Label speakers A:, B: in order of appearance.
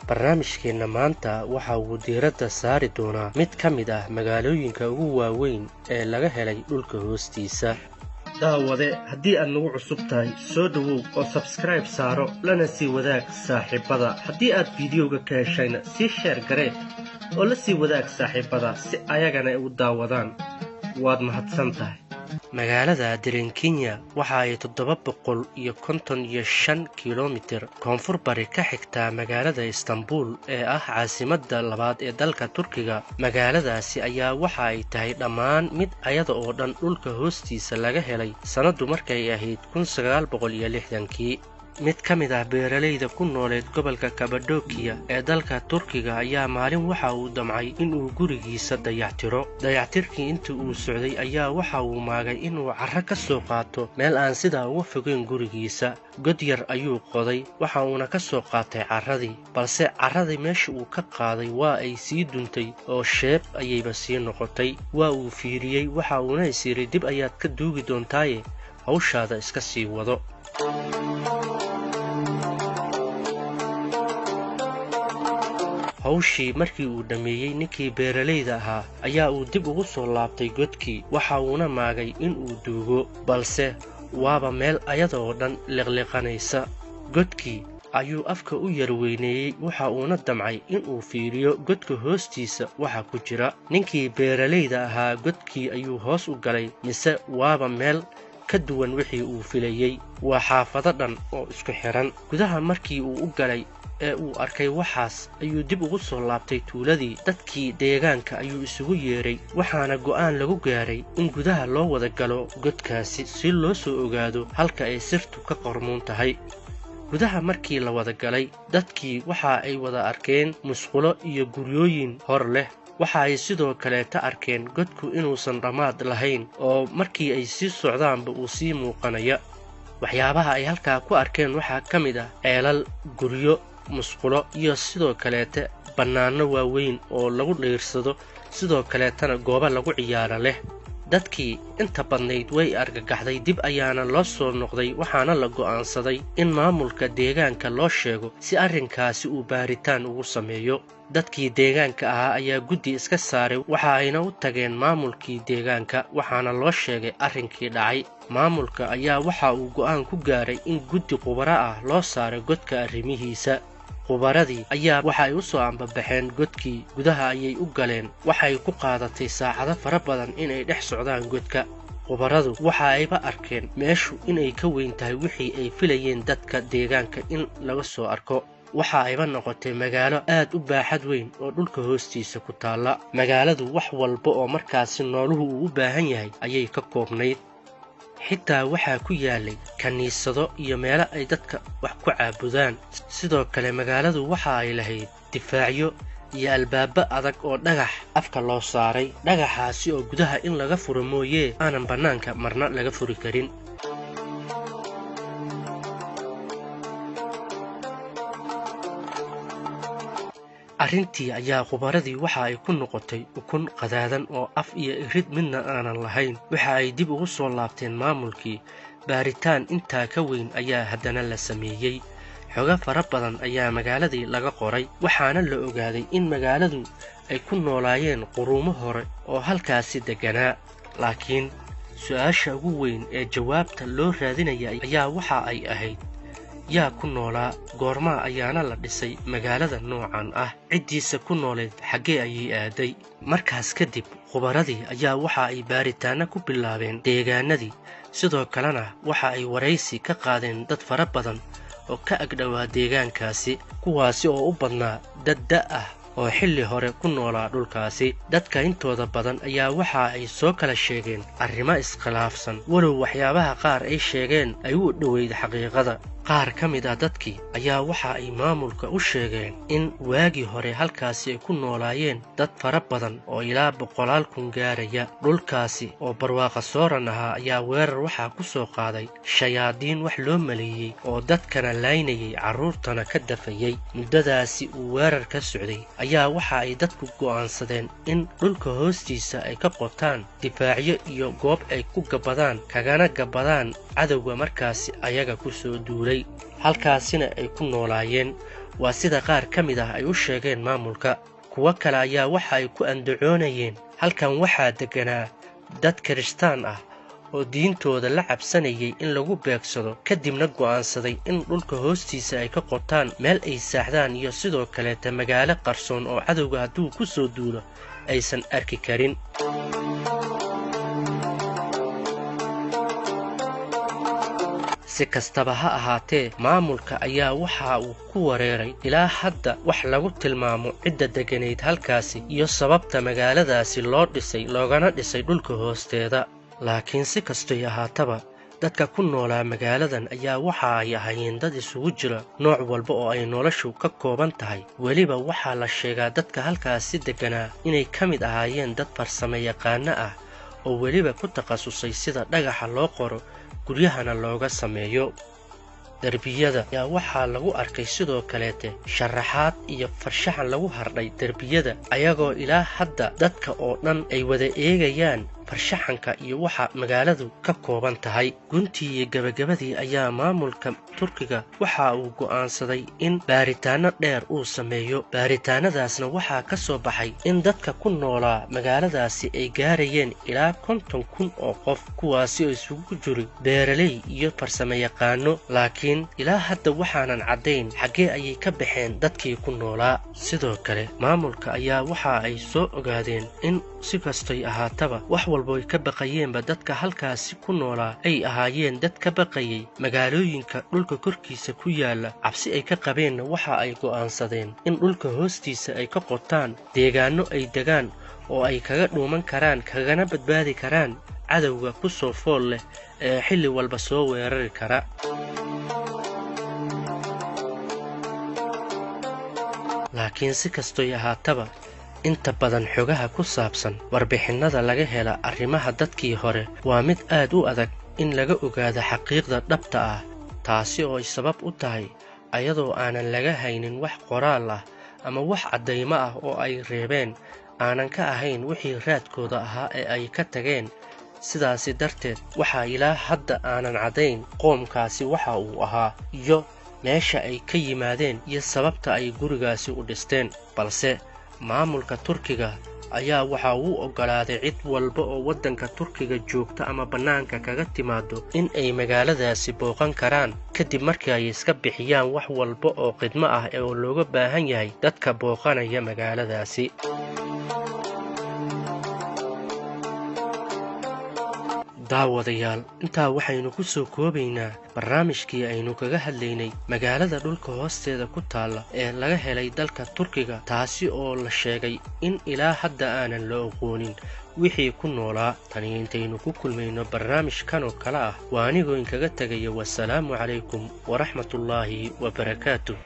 A: barnaamijkeena maanta waxa uu diiradda saari doonaa mid ka mid ah magaalooyinka ugu waaweyn ee laga helay dhulka hoostiisa. daawade haddii aad nagu cusub tahay soo dhawow oo subscribe saaro lana sii wadaag saaxiibada. haddii aad fiidiyowga ka heshayna sii sheer garee oo la sii wadaag saaxiibada si ayagana ay u daawadaan. waad mahadsan tahay. magaalada Kenya waxa ay 755 kiiloomitir koonfur bari ka xigtaa magaalada Istanbul ee ah caasimadda labaad ee dalka Turkiga. magaaladaasi ayaa waxa ay tahay dhammaan mid ayada oo dhan dhulka hoostiisa laga helay sanadu markay ahayd 1960kii. mid ka mid ah beeralayda ku nooleed gobolka Kabadokiya ee dalka Turkiga ayaa maalin waxa uu damcay inuu gurigiisa dayactiro. dayactirkii intii uu socday ayaa waxa uu maagay inuu carro ka soo qaato meel aan sidaa uga fogeyn gurigiisa. god yar ayuu qoday waxa uuna ka soo qaatay carradii, balse carradii meesha uu ka qaaday waa ay sii duntay oo sheeb ayayba sii noqotay. waa uu fiiriyey waxa uuna is yiri dib ayaad ka duugi doontaaye hawshaada iska sii wado. hawshii markii uu dhameeyey ninkii beeralayda ahaa ayaa uu dib ugu soo laabtay godkii waxa uuna maagay inuu duugo, balse waaba meel ayada oo dhan liqliqanaysa. godkii ayuu afka u yar weyneeyey waxa uuna damcay inuu fiiriyo godka hoostiisa waxa ku jira. ninkii beeralayda ahaa godkii ayuu hoos u galay, mise waaba meel ka duwan wixii uu filayey. waa xaafado dhan oo isku xiran. gudaha markii uu u galay ee uu arkay waxaas ayuu dib ugu soo laabtay tuuladii. dadkii deegaanka ayuu isugu yeeray waxaana go'aan lagu gaaray in gudaha loo wada galo godkaasi si loo soo ogaado halka ay sirtu ka qormuun tahay. gudaha markii la wada galay dadkii waxa ay wada arkeen musqulo iyo guryooyin hor leh. waxa ay sidoo kaleeta arkeen godku inuusan dhammaad lahayn oo markii ay sii socdaanba uu sii muuqanaya. waxyaabaha ay halkaa ku arkeen waxaa ka mid ah ceelal, guryo, musqulo iyo sidoo kaleeta bannaano waaweyn oo lagu dhiirsado, sidoo kaleetana goobo lagu ciyaaro leh. dadkii inta badnayd way argagaxday. dib ayaana loo soo noqday waxaana la go'aansaday in maamulka deegaanka loo sheego si arrinkaasi uu baaritaan ugu sameeyo. dadkii deegaanka ahaa ayaa guddi iska saaray waxa ayna u tageen maamulkii deegaanka waxaana loo sheegay arrinkii dhacay. maamulka ayaa waxa uu go'aan ku gaaray in guddi khubaro ah loo saaro godka arrimihiisa. khubaradii ayaa waxa ay u soo ambabaxeen godkii. gudaha ayay u galeen. waxay ku qaadatay saacado fara badan inay dhex socdaan godka. khubaradu waxa ayba arkeen meeshu inay ka weyn tahay wixii ay filayeen dadka deegaanka in laga soo arko. waxa ayba noqotay magaalo aad u baaxad weyn oo dhulka hoostiisa ku taalla. magaaladu wax walba oo markaasi nooluhu uu u baahan yahay ayay ka koobnayd. xitaa waxaa ku yaalay kaniisado iyo meelo ay dadka wax ku caabudaan. sidoo kale magaaladu waxa ay lahayd difaacyo iyo albaabo adag oo dhagax afka loo saaray. dhagaxaasi oo gudaha in laga furo mooyee aanan bannaanka marna laga furi karin. arrintii ayaa khubaradii waxa ay ku noqotay ukun qadaadan oo af iyo irid midna aanan lahayn. waxa ay dib ugu soo laabteen maamulkii. baaritaan intaa ka weyn ayaa haddana la sameeyey. xogo fara badan ayaa magaaladii laga qoray waxaana la ogaaday in magaaladu ay ku noolaayeen quruumo hore oo halkaasi degganaa. laakiin su'aasha ugu weyn ee jawaabta loo raadinaya ayaa waxa ay ahayd yaa ku noolaa, goormaa ayaana la dhisay magaalada noocan ah, ciddiisa ku nooleed xaggee ayay aaday. markaas kadib khubaradii ayaa waxa ay baaritaanno ku bilaabeen deegaanadii. sidoo kalena waxa ay waraysi ka qaadeen dad fara badan oo ka agdhowaa deegaankaasi, kuwaasi oo u badnaa dad da' ah oo xilli hore ku noolaa dhulkaasi. dadka intooda badan ayaa waxa ay soo kala sheegeen arrimo iskhilaafsan, walow waxyaabaha qaar ay sheegeen ay u dhoweyd xaqiiqada. qaar ka mid ah dadkii ayaa waxa ay maamulka u sheegeen in waagii hore halkaasi ay ku noolaayeen dad fara badan oo ilaa 100 kun gaaraya. dhulkaasi oo barwaaqa sooran ahaa ayaa weerar waxaa ku soo qaaday shayaadiin wax loo maleeyey oo dadkana laynayay, carruurtana ka dafayey. muddadaasi uu weerar ka socday ayaa waxa ay dadku go'aansadeen in dhulka hoostiisa ay ka qotaan difaacyo iyo goob ay ku gabadaan, kagana gabadaan cadowga markaasi ayaga ku soo duulay. halkaasina ay ku noolaayeen. waa sida qaar ka mid ah ay u sheegeen maamulka. kuwo kale ayaa waxa ay ku andacoonayeen halkan waxaa deganaa dad Kirishtaan ah oo diintooda la cabsanayay in lagu beegsado, kadibna go'aansaday in dhulka hoostiisa ay ka qotaan meel ay saaxdaan iyo sidoo kaleeta magaalo qarsoon oo cadowga hadduu ku soo duulo aysan arki karin. si kastaba ha ahaatee, maamulka ayaa waxa uu ku wareeray ilaa hadda wax lagu tilmaamo cidda deganeyd halkaasi iyo sababta magaaladaasi loo dhisay loogana dhisay dhulka hoosteeda. laakiin si kastoy ahaataba, dadka ku noolaa magaaladan ayaa waxa ay ahaayeen dad isugu jira nooc walba oo ay noloshu ka kooban tahay. weliba waxaa la sheegaa dadka halkaasi deganaa inay ka mid ahaayeen dad farsamo yaqaano ah oo weliba ku takhasusay sida dhagaxa loo qoro guryahana looga sameeyo. derbiyada ayaa waxaa lagu arkay sidoo kaleete sharaxaad iyo farshaxan lagu hardhay derbiyada, ayagoo ilaa hadda dadka oo dhan ay wada eegayaan farshaxanka iyo waxa magaaladu ka kooban tahay. guntii iyo gabagabadii ayaa maamulka Turkiga waxa uu go'aansaday in baaritaano dheer uu sameeyo. baaritaanadaasna waxaa ka soo baxay in dadka ku noolaa magaaladaasi ay gaarayeen ilaa 50,000 oo qof, kuwaasi oo isugu jiray beeraley iyo farsamo yaqaano. laakiin ilaa hadda waxaanan caddayn xaggee ayay ka baxeen dadkii ku noolaa. sidoo kale maamulka ayaa waxa ay soo ogaadeen in si kastay ahaataba wax walba ay ka baqayeenba dadka halkaasi ku noolaa ay ahaayeen dad ka baqayay magaalooyinka dhulka korkiisa ku yaala. cabsi ay ka qabeenna waxa ay go'aansadeen in dhulka hoostiisa ay ka qotaan deegaano ay degaan oo ay kaga dhuuman karaan kagana badbaadi karaan cadowga ku soo fool leh ee xilli walba soo weerari kara. laakiin si kastoy ahaataba, inta badan xogaha ku saabsan warbixinnada laga hela arrimaha dadkii hore waa mid aad u adag in laga ogaado xaqiiqda dhabta ah, taasi oo ay sabab u tahay ayadoo aanan laga haynin wax qoraal ah ama wax caddaymo ah oo ay reebeen aanan ka ahayn wixii raadkooda ahaa ee ay ka tageen. sidaasi darteed waxaa ilaa hadda aanan caddayn qoomkaasi waxa uu ahaa iyo meesha ay ka yimaadeen iyo sababta ay gurigaasi u dhisteen. balse maamulka Turkiga ayaa waxa uu oggolaaday cid walba oo waddanka Turkiga joogta ama bannaanka kaga timaado in ay magaaladaasi booqan karaan, kadib markii ay iska bixiyaan wax walba oo khidmo ah oo looga baahan yahay dadka booqanaya magaaladaasi. daawadayaal, intaa waxaynu ku soo koobaynaa barnaamijkii aynu kaga hadlaynay magaalada dhulka hoosteeda ku taalla ee laga helay dalka Turkiga, taasi oo la sheegay in ilaa hadda aanan la aqoonin wixii ku noolaa. tani intaynu ku kulmayno barnaamijkan oo kale ah waa anigoo inkaga tegaya. wassalaamu calaykum waraxmatullaahi wabarakaatuh.